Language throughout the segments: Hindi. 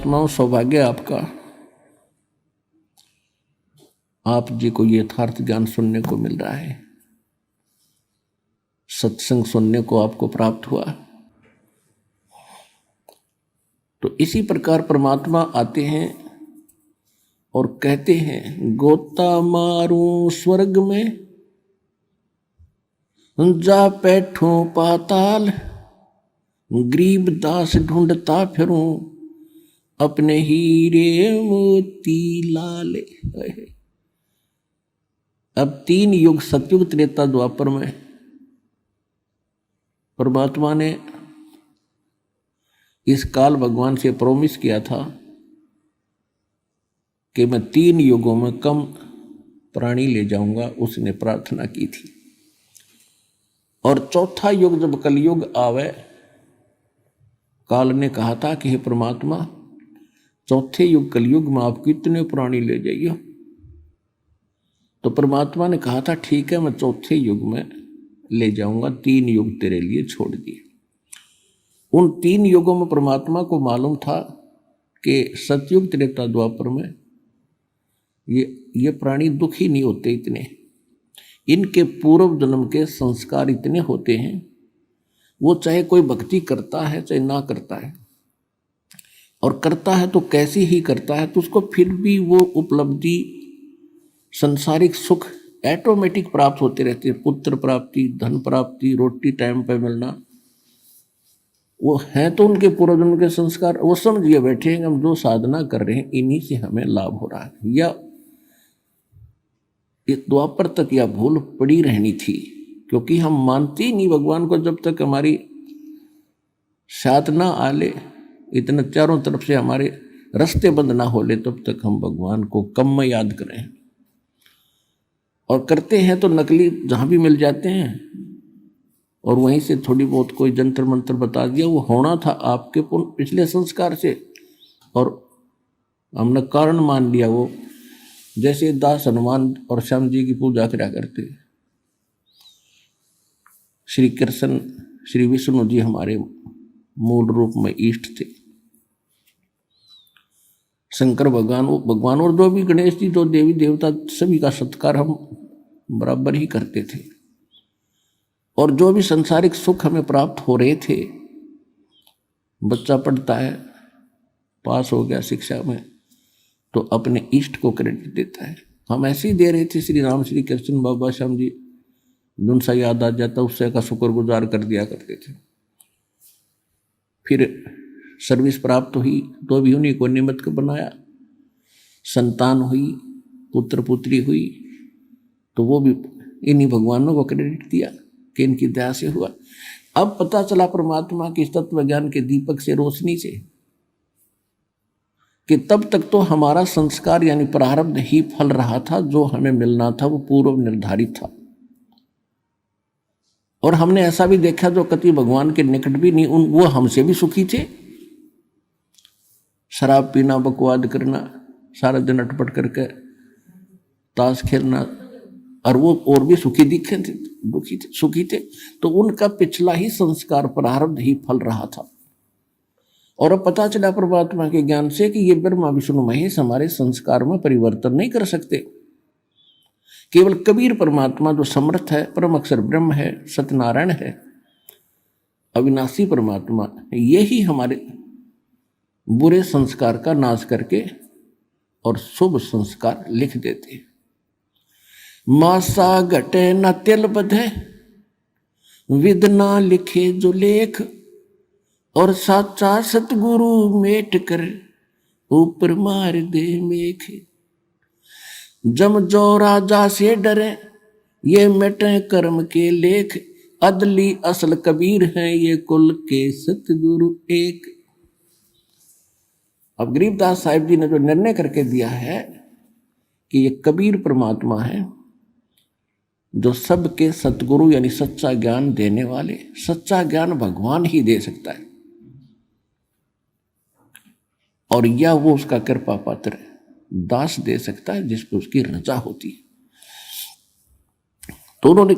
महात्माओं, सौभाग्य आपका, आप जी को यथार्थ ज्ञान सुनने को मिल रहा है, सत्संग सुनने को आपको प्राप्त हुआ। तो इसी प्रकार परमात्मा आते हैं और कहते हैं, गोता मारूं स्वर्ग में, जा बैठूं पाताल, गरीब दास ढूंढता फिरूं, अपने हीरे मोती लाले। अब 3 युग, सतयुग, त्रेता, द्वापर में परमात्मा ने इस काल भगवान से प्रॉमिस किया था कि मैं 3 युगों में कम प्राणी ले जाऊंगा। उसने प्रार्थना की थी। और चौथा युग जब कलयुग आवे, काल ने कहा था कि हे परमात्मा, चौथे युग कलयुग में आप कितने प्राणी ले जाइए। तो परमात्मा ने कहा था, ठीक है, मैं चौथे युग में ले जाऊंगा, 3 युग तेरे लिए छोड़ दिए। उन 3 युगों में परमात्मा को मालूम था कि सतयुग, त्रेता, द्वापर में ये प्राणी दुखी नहीं होते इतने, इनके पूर्व जन्म के संस्कार इतने होते हैं, वो चाहे कोई भक्ति करता है चाहे ना करता है, और करता है तो कैसी ही करता है, तो उसको फिर भी वो उपलब्धि, संसारिक सुख ऑटोमेटिक प्राप्त होते रहते हैं। पुत्र प्राप्ति, धन प्राप्ति, रोटी टाइम पे मिलना, वो हैं तो उनके पूर्वजन्म के संस्कार। वो समझिए बैठे हैं हम जो साधना कर रहे हैं इन्हीं से हमें लाभ हो रहा है, या इस द्वापर तक यह भूल पड़ी रहनी थी, क्योंकि हम मानते ही नहीं भगवान को जब तक हमारी साधना आले, इतना चारों तरफ से हमारे रास्ते बंद ना हो ले, तब तक हम भगवान को कम में याद करें। और करते हैं तो नकली जहां भी मिल जाते हैं, और वहीं से थोड़ी बहुत कोई जंतर मंत्र बता दिया, वो होना था आपके पिछले संस्कार से, और हमने कारण मान लिया। वो जैसे दास हनुमान और श्याम जी की पूजा करा करते, श्री कृष्ण, श्री विष्णु जी हमारे मूल रूप में इष्ट थे, शंकर भगवान और जो भी गणेश जी, जो देवी देवता, सभी का सत्कार हम बराबर ही करते थे। और जो भी संसारिक सुख हमें प्राप्त हो रहे थे, बच्चा पढ़ता है, पास हो गया शिक्षा में, तो अपने इष्ट को क्रेडिट देता है। हम ऐसे ही दे रहे थे, श्री राम, श्री कृष्ण, बाबा श्याम जी, जिन सा याद आ जाता उससे का शुक्रगुजार कर दिया करते थे। फिर सर्विस प्राप्त हुई तो भी उन्हीं को निमित्त बनाया, संतान हुई, पुत्र पुत्री हुई, तो वो भी इन्हीं भगवानों को क्रेडिट दिया कि इनकी दया से हुआ। अब पता चला परमात्मा के तत्व ज्ञान के दीपक से, रोशनी से, कि तब तक तो हमारा संस्कार यानी प्रारब्ध ही फल रहा था, जो हमें मिलना था वो पूर्व निर्धारित था। और हमने ऐसा भी देखा जो कति भगवान के निकट भी नहीं, वो हमसे भी सुखी थे। शराब पीना, बकवाद करना, सारा दिन अटपट करके ताश खेलना, और वो और भी सुखी दिखे थे, दुखी थे, सुखी थे। तो उनका पिछला ही संस्कार प्रारब्ध ही फल रहा था। और अब पता चला परमात्मा के ज्ञान से कि ये ब्रह्मा विष्णु महेश हमारे संस्कार में परिवर्तन नहीं कर सकते। केवल कबीर परमात्मा जो समर्थ है, परम अक्षर ब्रह्म है, सत्यनारायण है, अविनाशी परमात्मा, यही हमारे बुरे संस्कार का नाश करके और शुभ संस्कार लिख देते। मासा घटे न तिल बधे, विद ना लिखे जो लेख, और साचा सतगुरु मेट कर ऊपर मार दे मेख। जम जो राजा से डरे, ये मिटे कर्म के लेख, अदली असल कबीर हैं ये कुल के सतगुरु एक। अब गरीबदास साहिब जी ने जो निर्णय करके दिया है कि ये कबीर परमात्मा है, जो सबके सतगुरु यानी सच्चा ज्ञान देने वाले। सच्चा ज्ञान भगवान ही दे सकता है, और या वो उसका कृपा पात्र दास दे सकता है जिस पर उसकी रजा होती है। तो उन्होंने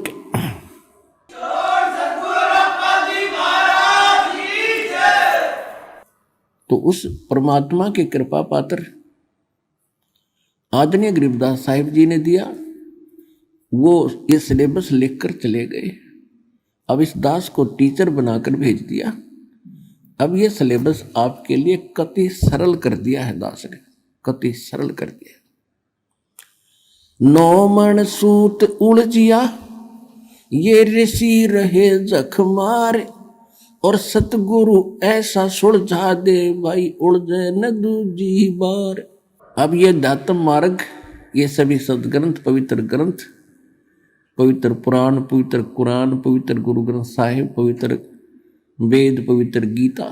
तो उस परमात्मा के कृपा पात्र आदरणीय गरीबदास साहिब जी ने दिया, वो ये सिलेबस लेकर चले गए। अब इस दास को टीचर बनाकर भेज दिया। अब ये सिलेबस आपके लिए कति सरल कर दिया है दास ने, कति सरल कर दिया। 9 मन सूत उलझिया ये ऋषि रहे जख मारे, और सतगुरु ऐसा सुलझा दे भाई उलझे न दूजी बार। अब ये दातम मार्ग, ये सभी सदग्रंथ, पवित्र ग्रंथ, पवित्र पुराण, पवित्र कुरान, पवित्र गुरु ग्रंथ साहिब, पवित्र वेद, पवित्र गीता,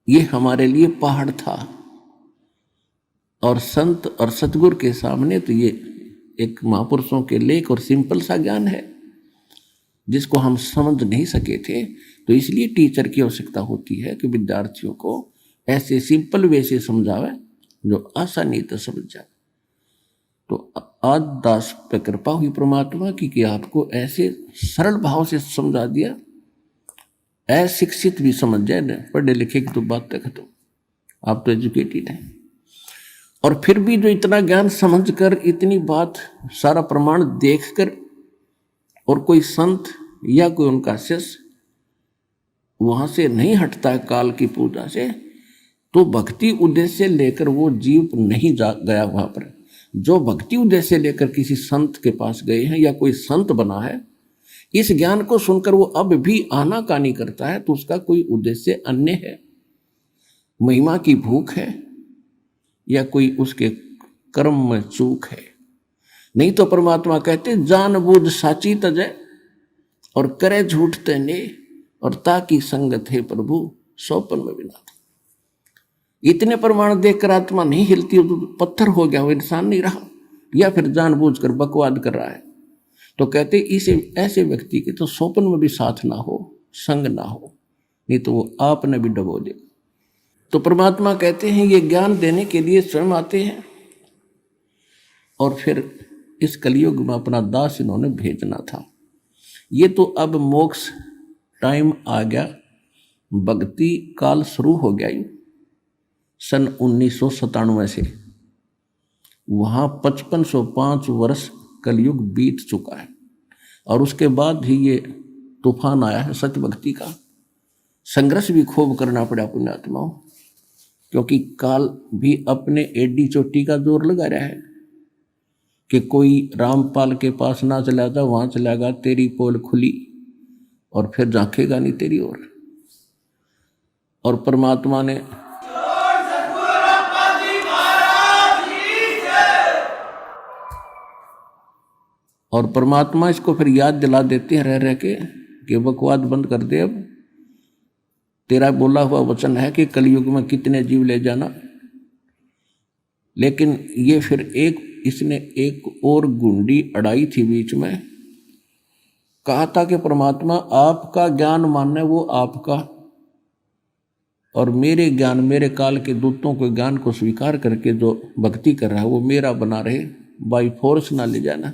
ये हमारे लिए पहाड़ था। और संत और सतगुरु के सामने तो ये एक महापुरुषों के लेख और सिंपल सा ज्ञान है जिसको हम समझ नहीं सके थे। तो इसलिए टीचर की आवश्यकता होती है कि विद्यार्थियों को ऐसे सिंपल वे से समझावे जो आसानी से समझ जाए। तो आज दास पे कृपा हुई परमात्मा की कि आपको ऐसे सरल भाव से समझा दिया, अशिक्षित भी समझ जाए ना, पढ़े लिखे की तो बात तक खत्म, आप तो एजुकेटेड हैं। और फिर भी जो इतना ज्ञान समझकर, इतनी बात, सारा प्रमाण देखकर, और कोई संत या कोई उनका शिष्य वहां से नहीं हटता है काल की पूजा से, तो भक्ति उद्देश्य लेकर वो जीव नहीं जा गया वहां पर। जो भक्ति उद्देश्य लेकर किसी संत के पास गए हैं या कोई संत बना है, इस ज्ञान को सुनकर वो अब भी आनाकानी करता है, तो उसका कोई उद्देश्य अन्य है, महिमा की भूख है, या कोई उसके कर्म में चूक है। नहीं तो परमात्मा कहते जानबूझ साची तजय और करे झूठ तेने, और ताकि संगत है प्रभु सौपन में बिना। इतने प्रमाण देखकर आत्मा नहीं हिलती, तो पत्थर हो गया, वो इंसान नहीं रहा, या फिर जानबूझकर बकवाद कर रहा है। तो कहते इसे ऐसे व्यक्ति के तो सौपन में भी साथ ना हो, संग ना हो, नहीं तो वो आपने भी डबो देगा। तो परमात्मा कहते हैं ये ज्ञान देने के लिए स्वयं आते हैं, और फिर इस कलयुग में अपना दास इन्होंने भेजना था। ये तो अब मोक्ष टाइम आ गया, भक्ति काल शुरू हो गया। सन 1997 से वहाँ 5505 वर्ष कलयुग बीत चुका है, और उसके बाद ही ये तूफान आया है सत्य भक्ति का। संघर्ष भी खूब करना पड़ा पुण्यात्माओं, क्योंकि काल भी अपने एडी चोटी का जोर लगा रहा है कि कोई रामपाल के पास ना चला जा, वहां चलागा तेरी पोल खुली, और फिर झांकेगा नहीं तेरी ओर। और परमात्मा ने और परमात्मा इसको फिर याद दिला देते हैं रह रह के कि बकवाद बंद कर दे, अब तेरा बोला हुआ वचन है कि कलयुग में कितने जीव ले जाना। लेकिन ये फिर इसने एक और गुंडी अड़ाई थी बीच में, कहा था कि परमात्मा आपका ज्ञान मानना है वो आपका, और मेरे ज्ञान, मेरे काल के दूतों के ज्ञान को स्वीकार करके जो भक्ति कर रहा है वो मेरा बना रहे, बाई फोर्स ना ले जाना।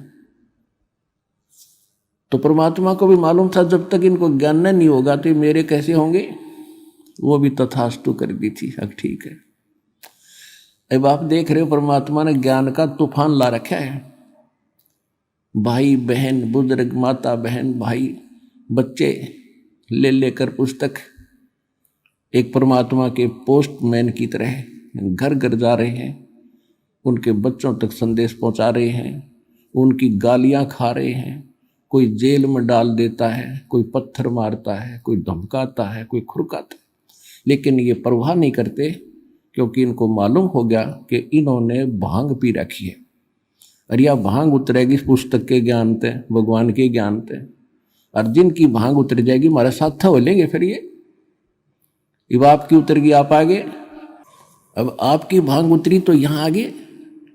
तो परमात्मा को भी मालूम था जब तक इनको ज्ञान नहीं होगा तो मेरे कैसे होंगे, वो भी तथास्तु कर दी थी। अब ठीक है, अब आप देख रहे हो परमात्मा ने ज्ञान का तूफान ला रखा है। भाई बहन, बुजुर्ग, माता बहन, भाई, बच्चे ले लेकर पुस्तक एक परमात्मा के पोस्टमैन की तरह घर घर जा रहे हैं, उनके बच्चों तक संदेश पहुंचा रहे हैं, उनकी गालियां खा रहे हैं। कोई जेल में डाल देता है, कोई पत्थर मारता है, कोई धमकाता है, कोई खुरकाता है, लेकिन ये परवाह नहीं करते, क्योंकि इनको मालूम हो गया कि इन्होंने भांग पी रखी है। अरे यह भांग उतरेगी इस पुस्तक के ज्ञान से, भगवान के ज्ञान से, और जिनकी भांग उतर जाएगी हमारे साथ हो लेंगे। फिर ये अब आपकी उतर गई, आप आगे, अब आपकी भांग उतरी तो यहाँ आगे